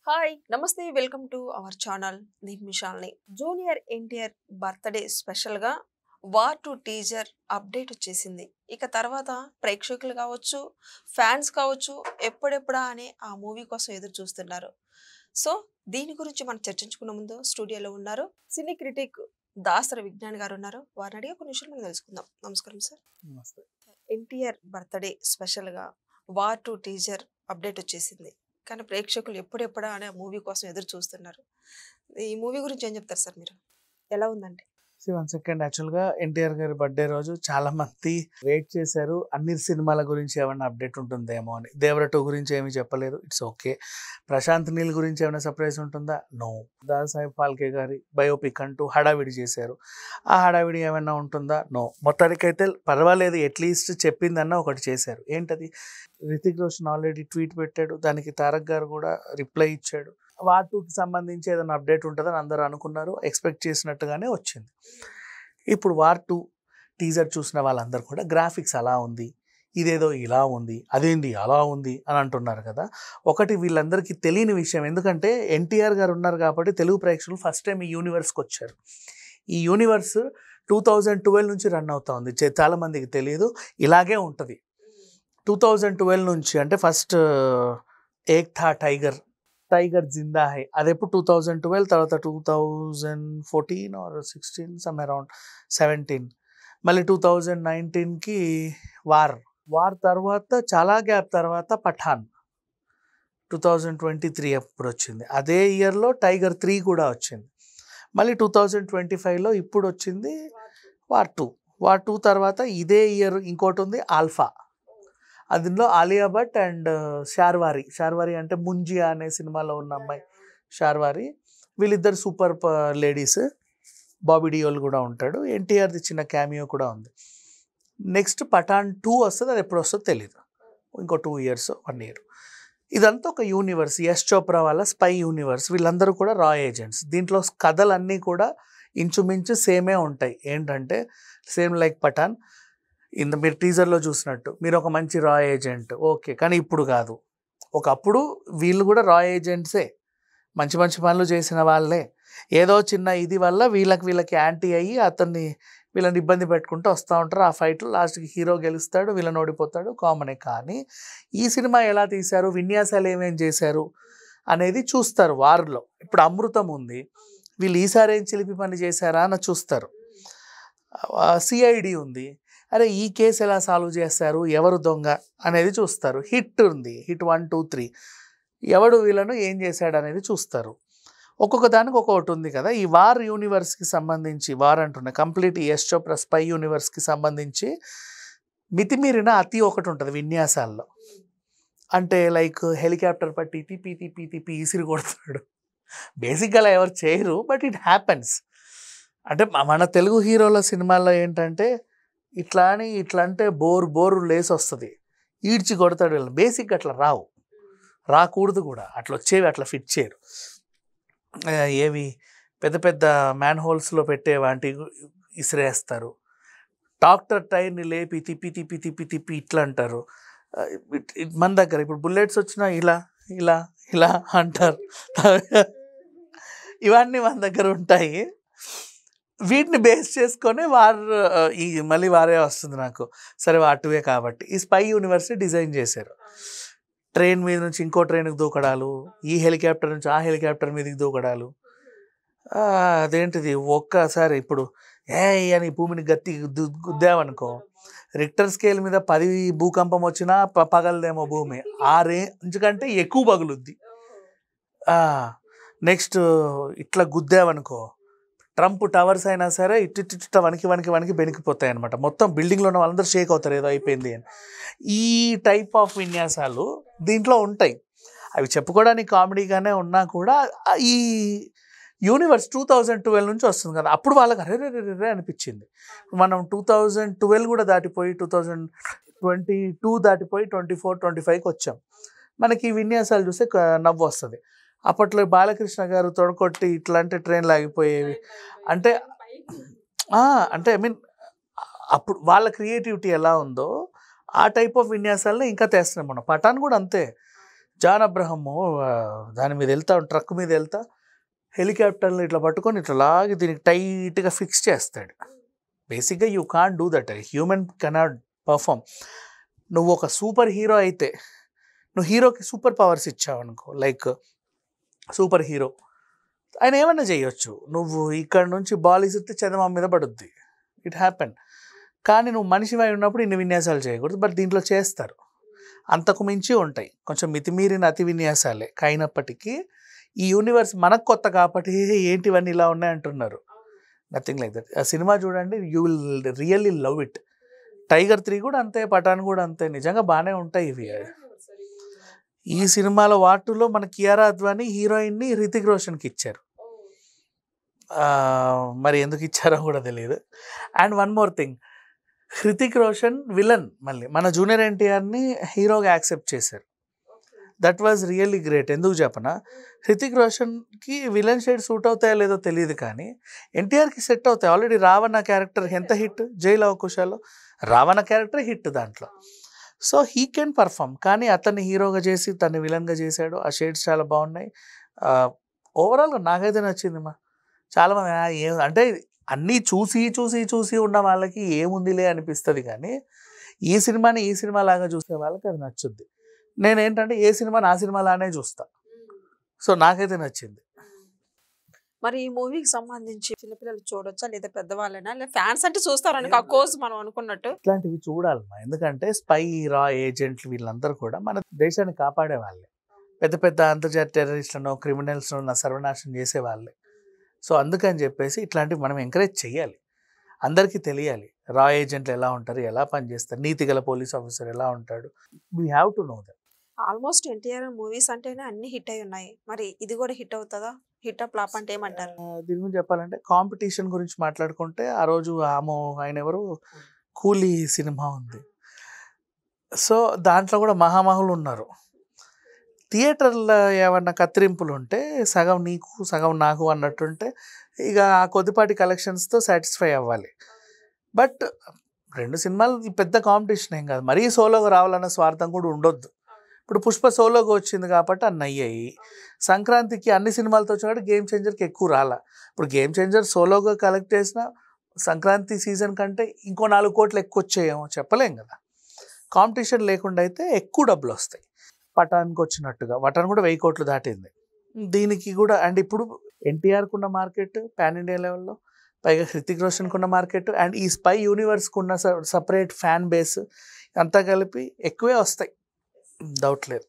Hi నమస్తే welcome to our channel నేను మిషాల్ని junior NTR birthday స్పెషల్గా వార్ టు టీజర్ అప్డేట్ వచ్చేసింది. ఇక తర్వాత ప్రేక్షకులు కావచ్చు, ఫ్యాన్స్ కావచ్చు, ఎప్పుడెప్పుడా అని ఆ మూవీ కోసం ఎదురు చూస్తున్నారు. సో దీని గురించి మనం చర్చించుకున్న ముందు స్టూడియోలో ఉన్నారు సినీ క్రిటిక్ దాసర విజ్ఞాన్ గారు ఉన్నారు. వారిని అడిగి కొన్ని విషయాలు మనం తెలుసుకుందాం. నమస్కారం సార్. నమస్తే. ఎన్టీఆర్ బర్త్డే స్పెషల్గా వార్ టు టీజర్ అప్డేట్ వచ్చేసింది. కానీ ప్రేక్షకులు ఎప్పుడెప్పుడా అనే మూవీ కోసం ఎదురు చూస్తున్నారు. ఈ మూవీ గురించి ఏం చెప్తారు సార్ మీరు? ఎలా ఉందండి? వన్ సెకండ్, యాక్చువల్గా ఎన్టీఆర్ గారి బర్త్డే రోజు చాలా మంది వెయిట్ చేశారు అన్ని సినిమాల గురించి ఏమైనా అప్డేట్ ఉంటుందేమో అని. దేవర 2 గురించి ఏమీ చెప్పలేదు, ఇట్స్ ఓకే. ప్రశాంత్ నీల్ గురించి ఏమైనా సర్ప్రైజ్ ఉంటుందా? నో. దాదాసాహెబ్ ఫాల్కే గారి బయోపిక్ అంటూ హడావిడి చేశారు, ఆ హడావిడి ఏమైనా ఉంటుందా? నో. మొత్తానికైతే పర్వాలేదు, అట్లీస్ట్ చెప్పిందన్నా ఒకటి చేశారు. ఏంటది? రితిక్ రోషన్ ఆల్రెడీ ట్వీట్ పెట్టాడు, దానికి తారక్ గారు కూడా రిప్లై ఇచ్చాడు. వార్ 2కి సంబంధించి ఏదైనా అప్డేట్ ఉంటుందని అందరూ అనుకున్నారు, ఎక్స్పెక్ట్ చేసినట్టుగానే వచ్చింది. ఇప్పుడు వార్ 2 టీజర్ చూసిన వాళ్ళందరూ కూడా గ్రాఫిక్స్ అలా ఉంది, ఇదేదో ఇలా ఉంది, అదేంది అలా ఉంది అని అంటున్నారు కదా. ఒకటి వీళ్ళందరికీ తెలియని విషయం, ఎందుకంటే ఎన్టీఆర్ గారు ఉన్నారు కాబట్టి తెలుగు ప్రేక్షకులు ఫస్ట్ టైం ఈ యూనివర్స్కి వచ్చారు. ఈ యూనివర్స్ 2012 నుంచి రన్ అవుతా ఉంది. చాలామందికి తెలియదు, ఇలాగే ఉంటుంది. 2012 నుంచి అంటే ఫస్ట్ ఏక్ థా టైగర్ జిందా హై అది ఎప్పుడు 2012, తర్వాత 2014 ఆర్ 16 సమ్ అరౌండ్ 17, మళ్ళీ 2019కి వార్ తర్వాత చాలా గ్యాప్ తర్వాత పఠాన్ 2023 అప్పుడు వచ్చింది. అదే ఇయర్లో టైగర్ 3 కూడా వచ్చింది. మళ్ళీ 2025లో ఇప్పుడు వచ్చింది వార్ 2 తర్వాత ఇదే ఇయర్ ఇంకోటి ఉంది ఆల్ఫా. అందులో ఆలియా భట్ అండ్ శార్వారి అంటే ముంజియా అనే సినిమాలో ఉన్న అమ్మాయి శార్వారి, వీళ్ళిద్దరు సూపర్ లేడీస్. బాబీ డియోల్ కూడా ఉంటాడు, ఎన్టీఆర్ది చిన్న క్యామియో కూడా ఉంది. నెక్స్ట్ పఠాన్ 2 వస్తుంది, అది ఎప్పుడు వస్తుందో తెలీదు, ఇంకో 2 years 1 year. ఇదంతా ఒక యూనివర్స్, యశ్ చోప్రా వాళ్ళ స్పై యూనివర్స్. వీళ్ళందరూ కూడా రా ఏజెంట్స్. దీంట్లో కథలన్నీ కూడా ఇంచుమించు సేమే ఉంటాయి. ఏంటంటే సేమ్ లైక్ పఠాన్, మీరు టీజర్లో చూసినట్టు మీరు ఒక మంచి రా ఏజెంట్, ఓకే, కానీ ఇప్పుడు కాదు. ఒకప్పుడు వీళ్ళు కూడా రా ఏజెంట్సే, మంచి మంచి పనులు చేసిన వాళ్ళే. ఏదో చిన్న ఇది వల్ల వీళ్ళకి యాంటీ అయ్యి వీళ్ళని ఇబ్బంది పెట్టుకుంటూ వస్తూ ఉంటారు. ఆ ఫైట్లు లాస్ట్కి హీరో గెలుస్తాడు, వీళ్ళని ఓడిపోతాడు, కామనే. కానీ ఈ సినిమా ఎలా తీశారు, విన్యాసాలు ఏమేం చేశారు అనేది చూస్తారు వారిలో. ఇప్పుడు అమృతం ఉంది, వీళ్ళు ఈసారి ఏం చిలిపి పని చేశారా అని చూస్తారు. సిఐడి ఉంది, అరే ఈ కేసు ఎలా సాల్వ్ చేస్తారు, ఎవరు దొంగ అనేది చూస్తారు. హిట్ ఉంది, హిట్ 1, 2, 3, ఎవడు వీళ్ళను ఏం చేశాడు అనేది చూస్తారు. ఒక్కొక్క దానికి ఒక్కొక్కటి ఉంది కదా. ఈ వార్ యూనివర్స్కి సంబంధించి, వార్ అంటున్నా కంప్లీట్ యశ్ చోప్రా స్పై యూనివర్స్కి సంబంధించి మితిమీరిన అతి ఒకటి ఉంటుంది విన్యాసాల్లో. అంటే లైక్ హెలికాప్టర్ పట్టి తిప్పి ఈసిరి కొడతాడు. బేసిక్గా ఎవరు చేయరు, బట్ ఇట్ హ్యాపెన్స్. అంటే మన తెలుగు హీరోల సినిమాల్లో ఏంటంటే ఇట్లా అంటే బోరు లేసి వస్తుంది, ఈడ్చి కొడతాడు. వీళ్ళు బేసిక్గా అట్లా రాకూడదు కూడా, అట్లా వచ్చేవి అట్లా ఫిట్ చేయరు. ఏవి పెద్ద పెద్ద మ్యాన్ హోల్స్లో పెట్టే వాటి ఇసిరేస్తారు. డాక్టర్ టైర్ని లేపి తిప్పి ఇట్లా అంటారు. మన దగ్గర ఇప్పుడు బుల్లెట్స్ వచ్చినా ఇలా అంటారు. ఇవన్నీ మన దగ్గర ఉంటాయి. వీటిని బేస్ చేసుకొని మళ్ళీ వారే వస్తుంది నాకు. సరే వార్ 2 కాబట్టి ఈ స్పై యూనివర్స్ని డిజైన్ చేశారు. ట్రైన్ మీద నుంచి ఇంకో ట్రైన్కి దూకడాలు, ఈ హెలికాప్టర్ నుంచి ఆ హెలికాప్టర్ మీదకి దూకడాలు. అదేంటిది, ఒక్కసారి ఇప్పుడు అని భూమిని గట్టి గుద్దామనుకో, రిక్టర్ స్కేల్ మీద 10 భూకంపం వచ్చినా పగలదేమో భూమి, 6 ఇంచ్ కంటే ఎక్కువ పగులుద్ది. నెక్స్ట్ ఇట్లా గుద్దామనుకో, ట్రంప్ టవర్స్ అయినా సరే ఇట్ట వనికి బెనికిపోతాయి అనమాట. మొత్తం బిల్డింగ్లో ఉన్న వాళ్ళందరూ షేక్ అవుతారు, ఏదో అయిపోయింది అని. ఈ టైప్ ఆఫ్ విన్యాసాలు దీంట్లో ఉంటాయి. అవి చెప్పుకోవడానికి కామెడీగానే ఉన్నా కూడా ఈ యూనివర్స్ 2012 నుంచి వస్తుంది కదా, అప్పుడు వాళ్ళకి అరే అనిపించింది. మనం 2012 కూడా దాటిపోయి 2022 దాటిపోయి 24, 25కి వచ్చాం. మనకి ఈ విన్యాసాలు చూస్తే నవ్వు వస్తుంది. అప్పట్లో బాలకృష్ణ గారు తొడకొట్టి ఇట్లాంటి ట్రైన్లు ఆగిపోయేవి. అంటే ఐ మీన్ అప్పుడు వాళ్ళ క్రియేటివిటీ ఎలా ఉందో ఆ టైప్ ఆఫ్ విన్యాసాలను ఇంకా తెస్తున్నాం మనం. పఠాన్ కూడా అంతే, జాన్ అబ్రహము దాని మీద వెళ్తా ట్రక్ మీద వెళ్తా హెలికాప్టర్ని ఇట్లా పట్టుకొని ఇట్లా లాగి దీనికి టైట్గా ఫిక్స్ చేస్తాడు. బేసిక్గా you can't do that, human cannot perform. నువ్వు ఒక సూపర్ హీరో అయితే, నువ్వు హీరోకి సూపర్ పవర్స్ ఇచ్చావు అనుకో, లైక్ సూపర్ హీరో, ఆయన ఏమన్నా చేయొచ్చు. నువ్వు ఇక్కడ నుంచి బాల్ ఇస్తే చందమామ మీద పడుద్ది, ఇట్ హ్యాపెన్. కానీ నువ్వు మనిషివై ఉన్నప్పుడు ఇన్ని విన్యాసాలు చేయకూడదు. బట్ దీంట్లో చేస్తారు, అంతకు మించి ఉంటాయి, కొంచెం మితిమీరిన అతి విన్యాసాలే. అయినప్పటికీ ఈ యూనివర్స్ మనకు కొత్త కాబట్టి ఏంటివన్నీ ఇలా ఉన్నాయి అంటున్నారు. Nothing like that. ఆ సినిమా చూడండి, you will really love it. Tiger 3 కూడా అంతే, పఠాన్ కూడా అంతే, నిజంగా బాగానే ఉంటాయి ఇవి. ఈ సినిమాలో వాటిలో మన కియారా అద్వానీ హీరోయిన్ని హృతిక్ రోషన్కి ఇచ్చారు. మరి ఎందుకు ఇచ్చారో కూడా తెలియదు. And one more thing, Hrithik Roshan villain మళ్ళీ మన జూనియర్ ఎన్టీఆర్ని హీరోగా యాక్సెప్ట్ చేశారు. That was really great. ఎందుకు చెప్పనా, హృతిక్ రోషన్కి విలన్ షేడ్ సూట్ అవుతాయో లేదో తెలియదు, కానీ ఎన్టీఆర్కి సెట్ అవుతాయి. ఆల్రెడీ రావణ క్యారెక్టర్ ఎంత హిట్, జైలు అవకుశాలో రావణ క్యారెక్టర్ హిట్ దాంట్లో. So he can perform. కానీ అతన్ని హీరోగా చేసి తను విలన్గా చేశాడు. ఆ షేడ్స్ చాలా బాగున్నాయి. ఓవరాల్గా నాకైతే నచ్చింది. చాలామంది ఏం అంటే అన్నీ చూసి చూసి చూసి ఉన్న వాళ్ళకి ఏముందిలే అనిపిస్తుంది, కానీ ఈ సినిమాని ఈ సినిమా లాగా చూసే వాళ్ళకి అది నచ్చుద్ది. నేనేంటంటే ఏ సినిమాని ఆ సినిమా లానే చూస్తా. సో నాకైతే నచ్చింది. మరి ఈ మూవీకి సంబంధించి చిన్నపిల్లలు చూడొచ్చా, లేదా పెద్దవాళ్ళైనా, లేదా ఫ్యాన్స్ అంటే చూస్తారని కోర్స్ మనం అనుకున్నట్టు? ఇట్లాంటివి చూడాలమ్మా, ఎందుకంటే స్పై, రా ఏజెంట్లు వీళ్ళందరూ కూడా మన దేశాన్ని కాపాడే వాళ్ళే. పెద్ద పెద్ద అంతర్జాతీయ టెర్రరిస్టులను, క్రిమినల్స్ను సర్వనాశనం చేసే వాళ్ళే. సో అందుకని చెప్పేసి ఇట్లాంటివి మనం ఎంకరేజ్ చేయాలి, అందరికీ తెలియాలి. రా ఏజెంట్లు ఎలా ఉంటారు, ఎలా పనిచేస్తారు, నీతి గల పోలీస్ ఆఫీసర్ ఎలా ఉంటాడు, we have to know that. Almost NTR movies అంటేనే అన్ని హిట్ అయి ఉన్నాయి. మరి ఇది కూడా హిట్ అవుతుందా? హిట్ ఆఫ్ ఫ్లాప్ అంటే ఏమంటారు? దీని గురించి చెప్పాలంటే కాంపిటీషన్ గురించి మాట్లాడుకుంటే ఆ రోజు ఆయన ఎవరు, కూలీ సినిమా ఉంది. సో దాంట్లో కూడా మహామహులు ఉన్నారు. థియేటర్లో ఏమన్నా కత్తిరింపులు ఉంటే సగం నీకు సగం నాకు అన్నట్టుంటే ఇక ఆ కొద్దిపాటి కలెక్షన్స్తో సాటిస్ఫై అవ్వాలి. బట్ 2 సినిమాలు పెద్ద కాంపిటీషన్ ఏం కాదు, మరీ సోలోగా రావాలన్న స్వార్థం కూడా ఉండొద్దు. ఇప్పుడు పుష్ప సోలోగా వచ్చింది కాబట్టి అన్నీ అయ్యాయి. సంక్రాంతికి అన్ని సినిమాలతో వచ్చినట్టు గేమ్ చేంజర్కి ఎక్కువ రాలా. ఇప్పుడు గేమ్ చేంజర్ సోలోగా కలెక్ట్ చేసిన సంక్రాంతి సీజన్ కంటే ఇంకో 4 కోట్లు ఎక్కువ వచ్చాయేమో చెప్పలేం కదా. కాంపిటీషన్ లేకుండా అయితే ఎక్కువ డబ్బులు వస్తాయి. పఠాన్కి వచ్చినట్టుగా, పఠాన్ కూడా 1000 కోట్లు దాటింది. దీనికి కూడా అండ్ ఇప్పుడు ఎన్టీఆర్కి ఉన్న మార్కెట్ పాన్ ఇండియా లెవెల్లో, పైగా హృతిక్ రోషన్కి ఉన్న మార్కెట్, అండ్ ఈ స్పై యూనివర్స్కి ఉన్న సపరేట్ ఫ్యాన్ బేస్ అంతా కలిపి ఎక్కువే వస్తాయి, డౌట్ లేదు.